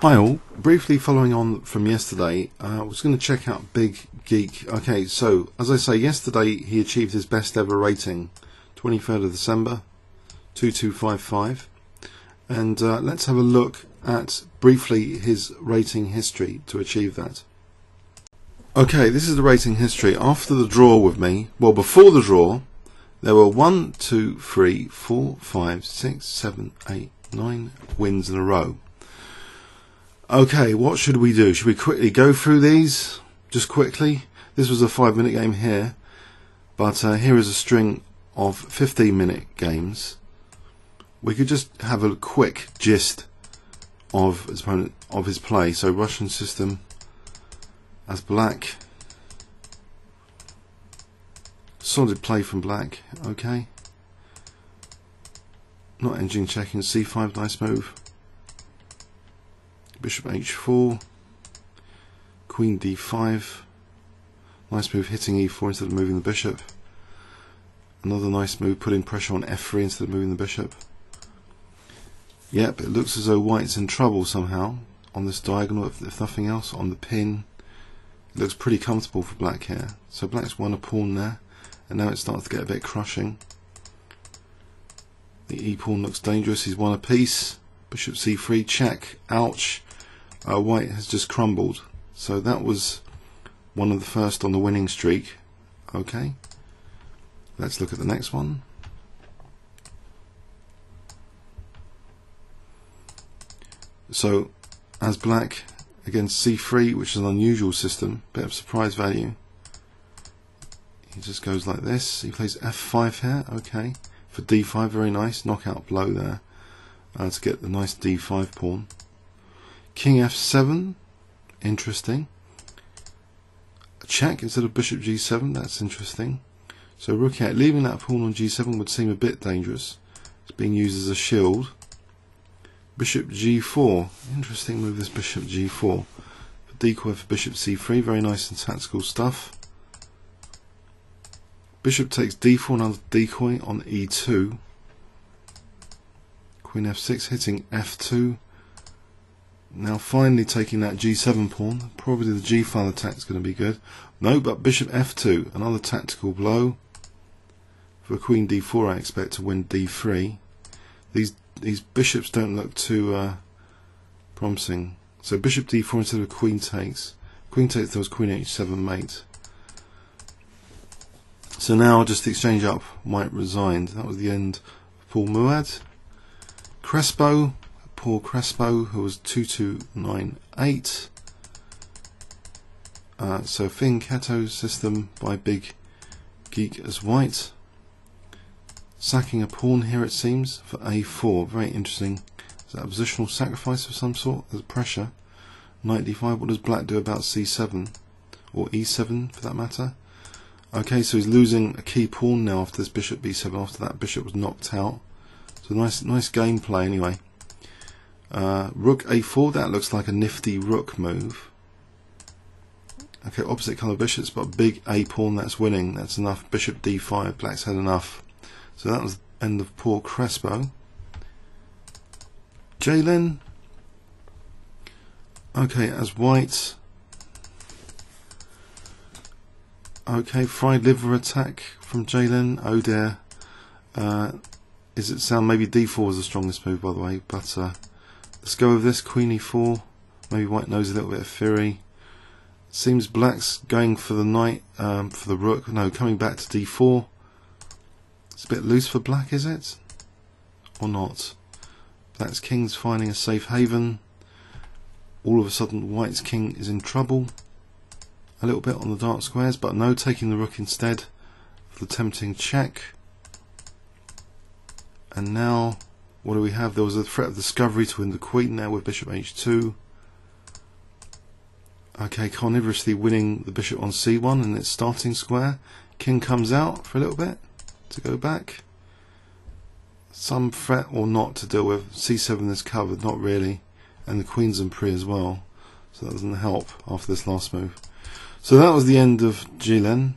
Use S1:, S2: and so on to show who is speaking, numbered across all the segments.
S1: Hi all, briefly following on from yesterday, I was going to check out Big Geek. Okay, so as I say, yesterday he achieved his best ever rating, 23rd of December, 2255, and let's have a look at briefly his rating history to achieve that. Okay, this is the rating history after the draw with me. Well, before the draw, there were 1, 2, 3, 4, 5, 6, 7, 8, 9 wins in a row. Okay, what should we do? Should we quickly go through these? Just quickly. This was a 5-minute game here, but here is a string of 15-minute games. We could just have a quick gist of his opponent, of his play. So Russian system as black. Solid play from black. Okay. Not engine checking. C5, nice move. Bishop h4, Queen d5, nice move hitting e4 instead of moving the bishop. Another nice move putting pressure on f3 instead of moving the bishop. Yep, it looks as though white's in trouble somehow on this diagonal, if nothing else, on the pin. It looks pretty comfortable for black here. So black's won a pawn there, and now it starts to get a bit crushing. The e-pawn looks dangerous, he's won a piece. Bishop c3, check, ouch. White has just crumbled. So that was one of the first on the winning streak. Okay, let's look at the next one. So as black against c3, which is an unusual system, bit of surprise value. He just goes like this. He plays f5 here. Okay, for d5, very nice knockout blow there. To get the nice d5 pawn. King f7, interesting. A check instead of bishop g7, that's interesting. So rook out, leaving that pawn on g7 would seem a bit dangerous. It's being used as a shield. Bishop g4, interesting move, this bishop g4. Decoy for bishop c3, very nice and tactical stuff. Bishop takes d4, another decoy on e2. Queen f6 hitting f2. Now finally taking that g7 pawn. Probably the g-file attack is going to be good. No, but bishop f2, another tactical blow. For queen d4 I expect to win d3. These bishops don't look too promising. So bishop d4 instead of queen takes. Queen takes, there was queen h7 mate. So now just exchange up, white resigned. That was the end of Paul Muad. Crespo, Paul Crespo, who was 2298. So Finchetto system by Big Geek as white. Sacking a pawn here it seems for a4, very interesting. Is that a positional sacrifice of some sort? There's pressure. Knight d5, what does black do about c7? Or e7 for that matter? Okay, so he's losing a key pawn now after this bishop b7, after that bishop was knocked out. So nice gameplay anyway. Rook a4, that looks like a nifty rook move. Okay, opposite colour bishops, but big a pawn, that's winning. That's enough. Bishop d5, black's had enough. So that was the end of Paul Crespo. Jalen. Okay, as white. Okay, fried liver attack from Jalen. Oh dear. Is it sound? Maybe d4 was the strongest move, by the way. But let's go with this. Queen e4. Maybe white knows a little bit of fury. Seems black's going for the knight, for the rook. No, coming back to d4. It's a bit loose for black, is it? Or not? Black's king's finding a safe haven. All of a sudden, white's king is in trouble. A little bit on the dark squares, but no, taking the rook instead for the tempting check. And now, what do we have? There was a threat of discovery to win the queen now with bishop h2. Okay, carnivorously winning the bishop on c1 in its starting square. King comes out for a little bit to go back. Some threat or not to deal with. c7 is covered, not really. And the queen's in pre as well. So that doesn't help after this last move. So that was the end of Jalen.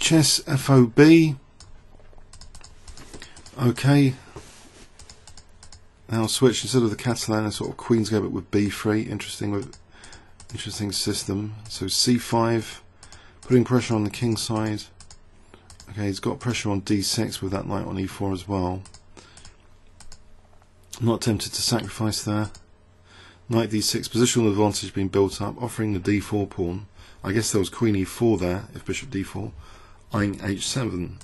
S1: Chess FOB. Okay. Now switch instead of the Catalan, a sort of Queen's Gambit with b3. Interesting system. So c5, putting pressure on the king side. Okay, he's got pressure on d6 with that knight on e4 as well. I'm not tempted to sacrifice there. Knight d6, positional advantage being built up, offering the d4 pawn. I guess there was queen e4 there, if bishop d4. Eyeing h7.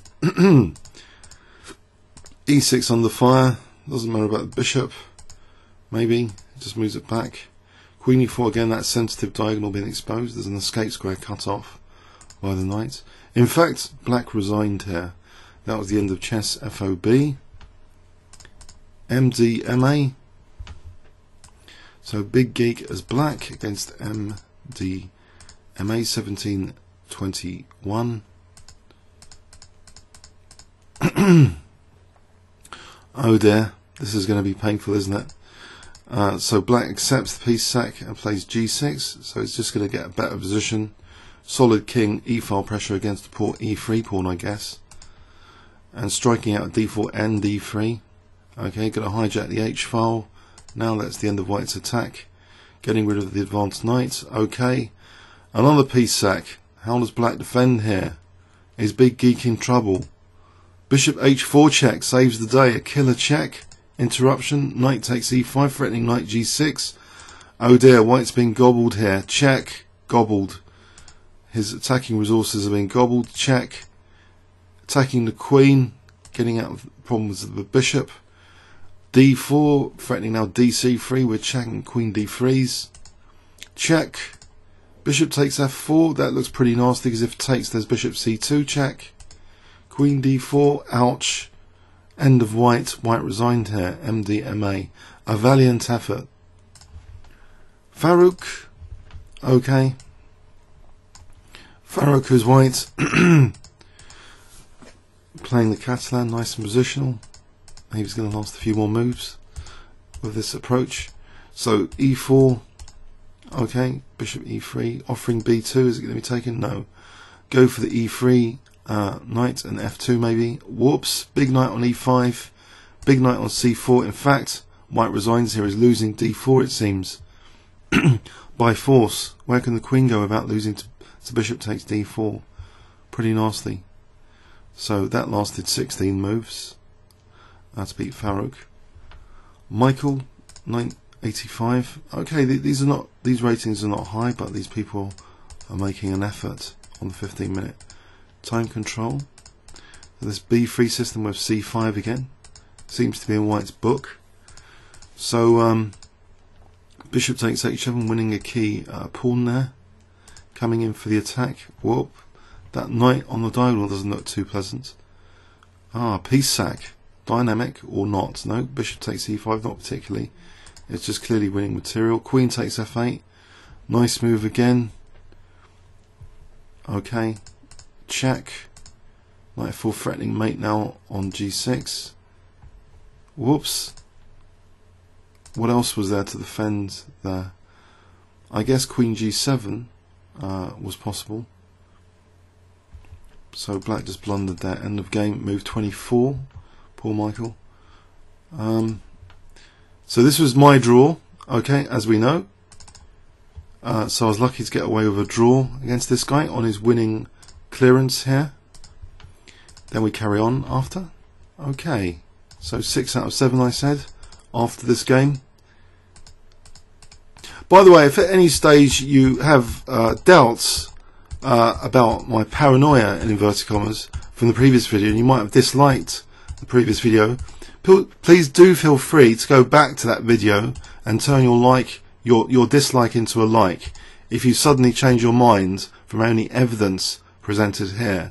S1: e6 under fire. Doesn't matter about the bishop. Maybe. Just moves it back. Queen e4 again, that sensitive diagonal being exposed. There's an escape square cut off by the knight. In fact, black resigned here. That was the end of chess FOB. MD MA. So Big Geek as black against MD MA 1721. Oh dear, this is going to be painful, isn't it? So black accepts the piece sack and plays g6, so it's just going to get a better position. Solid king, e-file pressure against the poor e3 pawn, I guess. And striking out d4 and d3. Okay, going to hijack the h-file. Now that's the end of white's attack. Getting rid of the advanced knight. Okay, another piece sack. How does black defend here? Is Big Geek in trouble? Bishop h4 check saves the day. A killer check. Interruption. Knight takes e5, threatening knight g6. Oh dear, white's been gobbled here. Check. Gobbled. His attacking resources are being gobbled. Check. Attacking the queen. Getting out of problems with the bishop. d4, threatening now dc3. We're checking queen d3s. Check. Bishop takes f4. That looks pretty nasty because if it takes, there's bishop c2. Check. Queen d4. Ouch. End of white. White resigned here. MDMA. A valiant effort. Farouk. Okay. Farouk is white. Playing the Catalan. Nice and positional. He was going to last a few more moves with this approach. So e4. Okay. Bishop e3. Offering b2. Is it going to be taken? No. Go for the e3. Knight and f2 maybe. Whoops. Big knight on e5. Big knight on c4. In fact, white resigns here. Is losing d4 it seems. By force. Where can the queen go without losing to bishop takes d4? Pretty nasty. So that lasted 16 moves. To beat Farouk. Michael 985. Okay, these ratings are not high, but these people are making an effort on the 15-minute time control. This b3 system with c5 again seems to be in white's book. So bishop takes h7, winning a key pawn there. Coming in for the attack. Whoop. That knight on the diagonal doesn't look too pleasant. Piece sack. Dynamic or not? No. Bishop takes e5, not particularly. It's just clearly winning material. Queen takes f8. Nice move again. Okay. Check. Knight f4 threatening mate now on g6. Whoops. What else was there to defend there? I guess queen g7 was possible. So black just blundered there. End of game. Move 24. Poor Michael. So this was my draw. Okay, as we know. So I was lucky to get away with a draw against this guy on his winning clearance here. Then we carry on after. Okay, so 6 out of 7 I said after this game. By the way, if at any stage you have doubts about my paranoia in inverted commas from the previous video, and you might have disliked the previous video, please do feel free to go back to that video and turn your dislike into a like if you suddenly change your mind from any evidence presented here.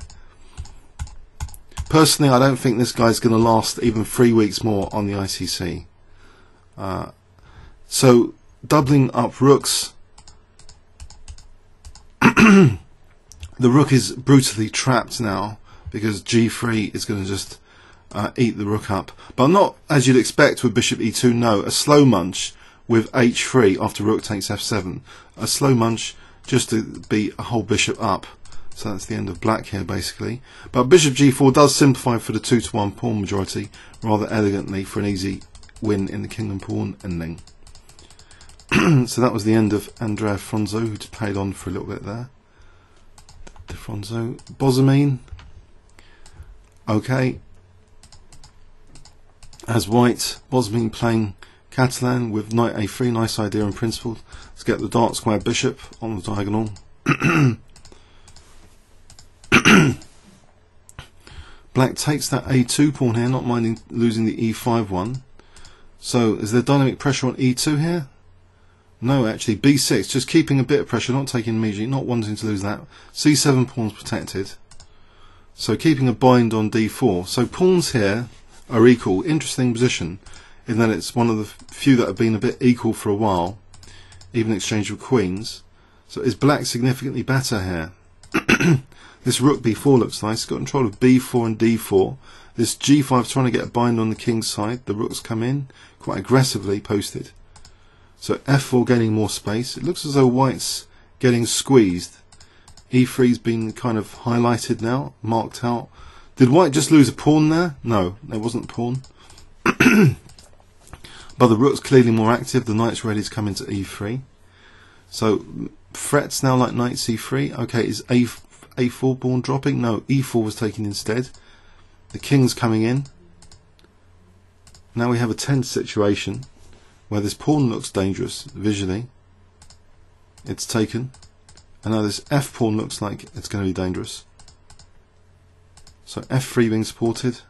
S1: Personally, I don't think this guy's going to last even 3 weeks more on the ICC. So doubling up rooks. The rook is brutally trapped now because g3 is going to just eat the rook up, but not as you'd expect with bishop e2. No, a slow munch with h3 after rook takes f7. A slow munch just to beat a whole bishop up. So that's the end of black here basically. But bishop g4 does simplify for the 2-to-1 pawn majority rather elegantly for an easy win in the king and pawn ending. So that was the end of Andrea Fronzo, who played on for a little bit there. De Fronzo. Bosomine. Okay. As white, Bosomine playing Catalan with knight a3, nice idea in principle. Let's get the dark square bishop on the diagonal. Black takes that a2 pawn here, not minding losing the e5 one. So is there dynamic pressure on e2 here? No, actually b6, just keeping a bit of pressure, not taking immediately, not wanting to lose that. c7 pawn's protected. So keeping a bind on d4. So pawns here are equal. Interesting position in that it's one of the few that have been a bit equal for a while, even in exchange of queens. So is black significantly better here? This rook b4 looks nice. It's got control of b4 and d4. This g5 is trying to get a bind on the king's side. The rooks come in quite aggressively posted. So f4 gaining more space. It looks as though white's getting squeezed. e3's been kind of highlighted now, marked out. Did white just lose a pawn there? No, there wasn't a pawn. But the rook's clearly more active. The knight's ready to come into e3. So threats now like knight c3. Okay, is a4 pawn dropping? No, e4 was taken instead. The king's coming in. Now we have a tense situation where this pawn looks dangerous visually. It's taken. And now this f pawn looks like it's going to be dangerous. So f3 being supported.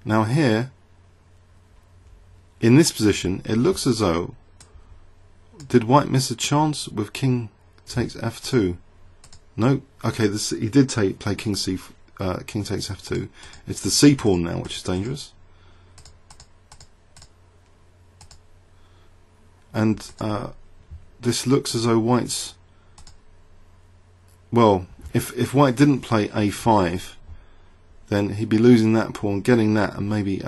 S1: Now here, in this position, it looks as though, did white miss a chance with king takes f2? No. Okay, this he did play king takes f2. It's the c pawn now, which is dangerous. And this looks as though white's, well, if white didn't play a5, then he'd be losing that pawn, getting that, and maybe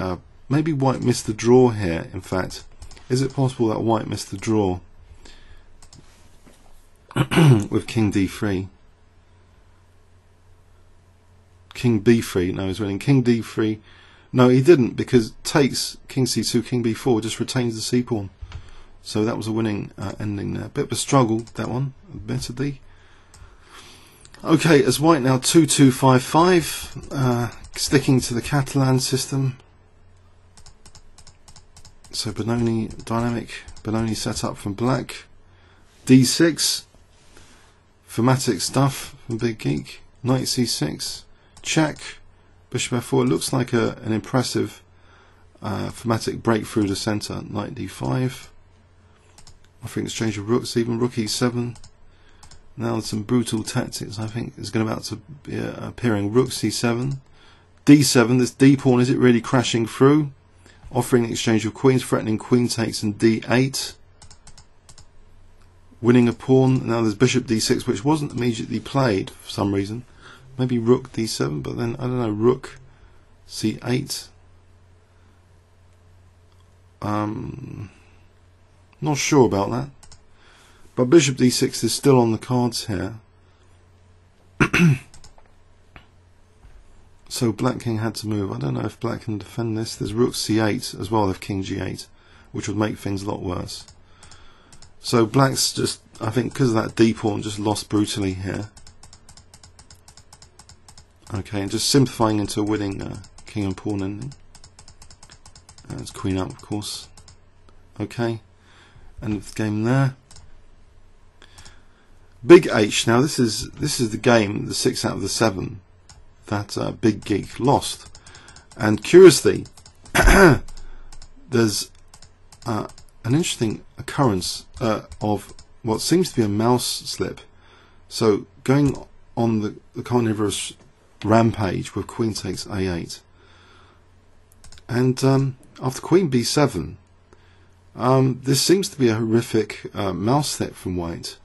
S1: white missed the draw here. In fact, is it possible that white missed the draw with king d3? King b3, no, he's winning. King d3, no, he didn't, because takes king c2, king b4, just retains the c pawn. So that was a winning ending there. Bit of a struggle, that one, admittedly. Okay, as white now 2-2-5-5, sticking to the Catalan system. So Benoni, dynamic Benoni set up from black. d6, thematic stuff from Big Geek. Knight c6, check, bishop f4. It looks like an impressive thematic breakthrough to centre. Knight d5. Offering exchange of rooks, even rook e7. Now there's some brutal tactics, I think, is going about to be appearing. Rook c7. d7, this d pawn, is it really crashing through? Offering an exchange of queens, threatening queen takes, and d8. Winning a pawn. Now there's bishop d6, which wasn't immediately played for some reason. Maybe rook d7, but then, I don't know, rook c8. Not sure about that. But bishop d6 is still on the cards here. So black king had to move. I don't know if black can defend this. There's rook c8 as well if king g8, which would make things a lot worse. So black's just, I think because of that d pawn, just lost brutally here. Okay, and just simplifying into a winning king and pawn ending. It's queen up, of course. Okay, end of the game there. Big H. Now this is the game, the 6 out of the 7 that Big Geek lost. And curiously, there's an interesting occurrence of what seems to be a mouse slip. So going on the carnivorous rampage with queen takes a8, and after queen b7, this seems to be a horrific mouse slip from white.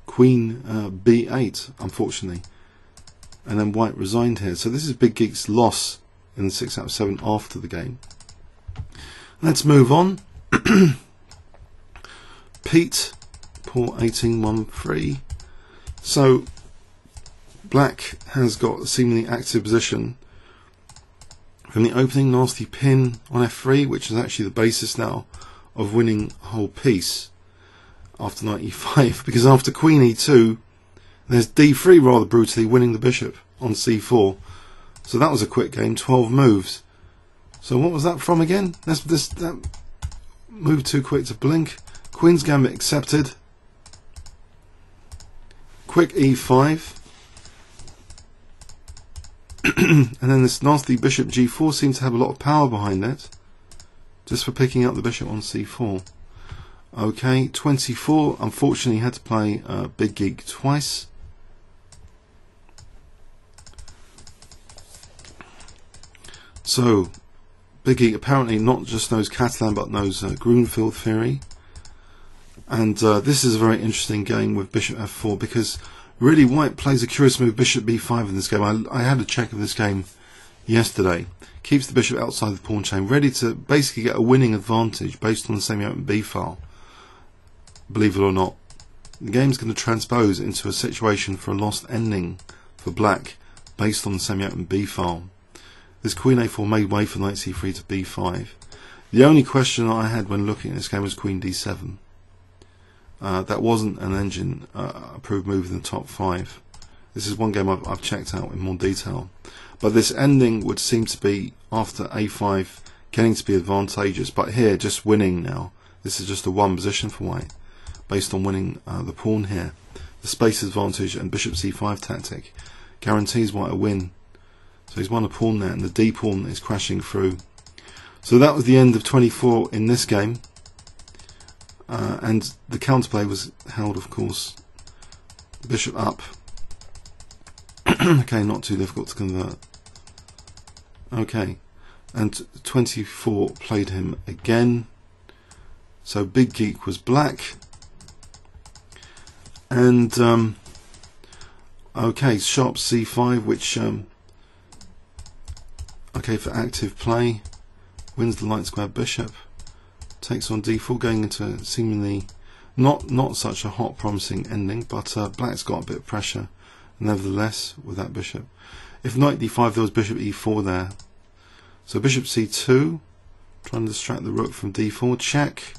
S1: Queen b8, unfortunately, and then white resigned here. So this is Big Geek's loss in the 6 out of 7 after the game. Let's move on. Pete, Paul 1813, So black has got a seemingly active position from the opening nasty pin on f3, which is actually the basis now of winning a whole piece after knight e5, because after queen e2 there's d3 rather brutally winning the bishop on c4. So that was a quick game, 12 moves. So what was that from again? That move too quick to blink. Queen's Gambit accepted. Quick e5. And then this nasty bishop g4 seems to have a lot of power behind it, just for picking up the bishop on c4. Okay, 24. Unfortunately, had to play Big Geek twice. So, Big Geek apparently not just knows Catalan, but knows Grunfeld theory. And this is a very interesting game with bishop f4, because really white plays a curious move, bishop b5 in this game. I had a check of this game yesterday. Keeps the bishop outside the pawn chain, ready to basically get a winning advantage based on the semi-open b file. Believe it or not, the game's going to transpose into a situation for a lost ending for black based on the semi-open b file. This queen a4 made way for knight c3 to b5. The only question I had when looking at this game was queen d7. That wasn't an engine approved move in the top 5. This is one game I've checked out in more detail. But this ending would seem to be, after a5, getting to be advantageous. But here, just winning now. This is just a one position for white, based on winning the pawn here. The space advantage and bishop c5 tactic guarantees white a win. So he's won a pawn there, and the d pawn is crashing through. So that was the end of 24 in this game. And the counterplay was held, of course. Bishop up. Okay, not too difficult to convert. Okay, and 24 played him again. So Big Geek was black. And okay, sharp c5, which okay, for active play, wins the light square bishop. Takes on d4, going into seemingly not such a hot promising ending, but black's got a bit of pressure nevertheless with that bishop. If knight d5, there was bishop e4 there. So bishop c2, trying to distract the rook from d4, check.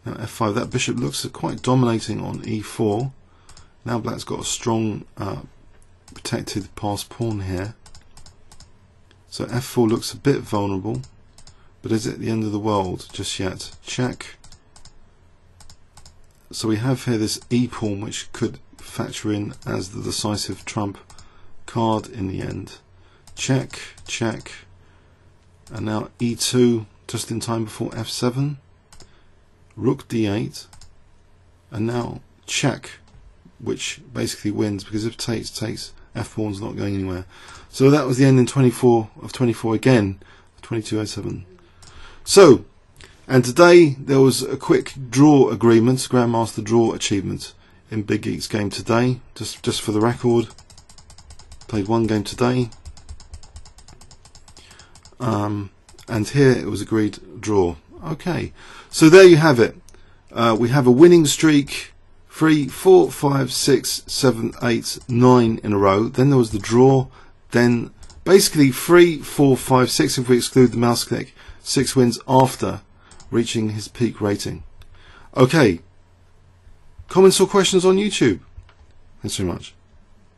S1: Now f5, that bishop looks quite dominating on e4. Now black's got a strong protected passed pawn here. So f4 looks a bit vulnerable. But is it the end of the world just yet? Check. So we have here this e pawn, which could factor in as the decisive trump card in the end. Check, check. And now e2 just in time before f7. Rook d8. And now check, which basically wins, because if takes, f pawn's not going anywhere. So that was the end in 24 of 24 again, 2207. So, and today there was a quick draw agreement, Grandmaster draw achievement in Big Geek's game today. Just for the record, played one game today, and here it was agreed draw. Okay, so there you have it. We have a winning streak, 3, 4, 5, 6, 7, 8, 9 in a row. Then there was the draw. Then basically 3, 4, 5, 6 if we exclude the mouse click. 6 wins after reaching his peak rating. Okay, comments or questions on YouTube? Thanks very much.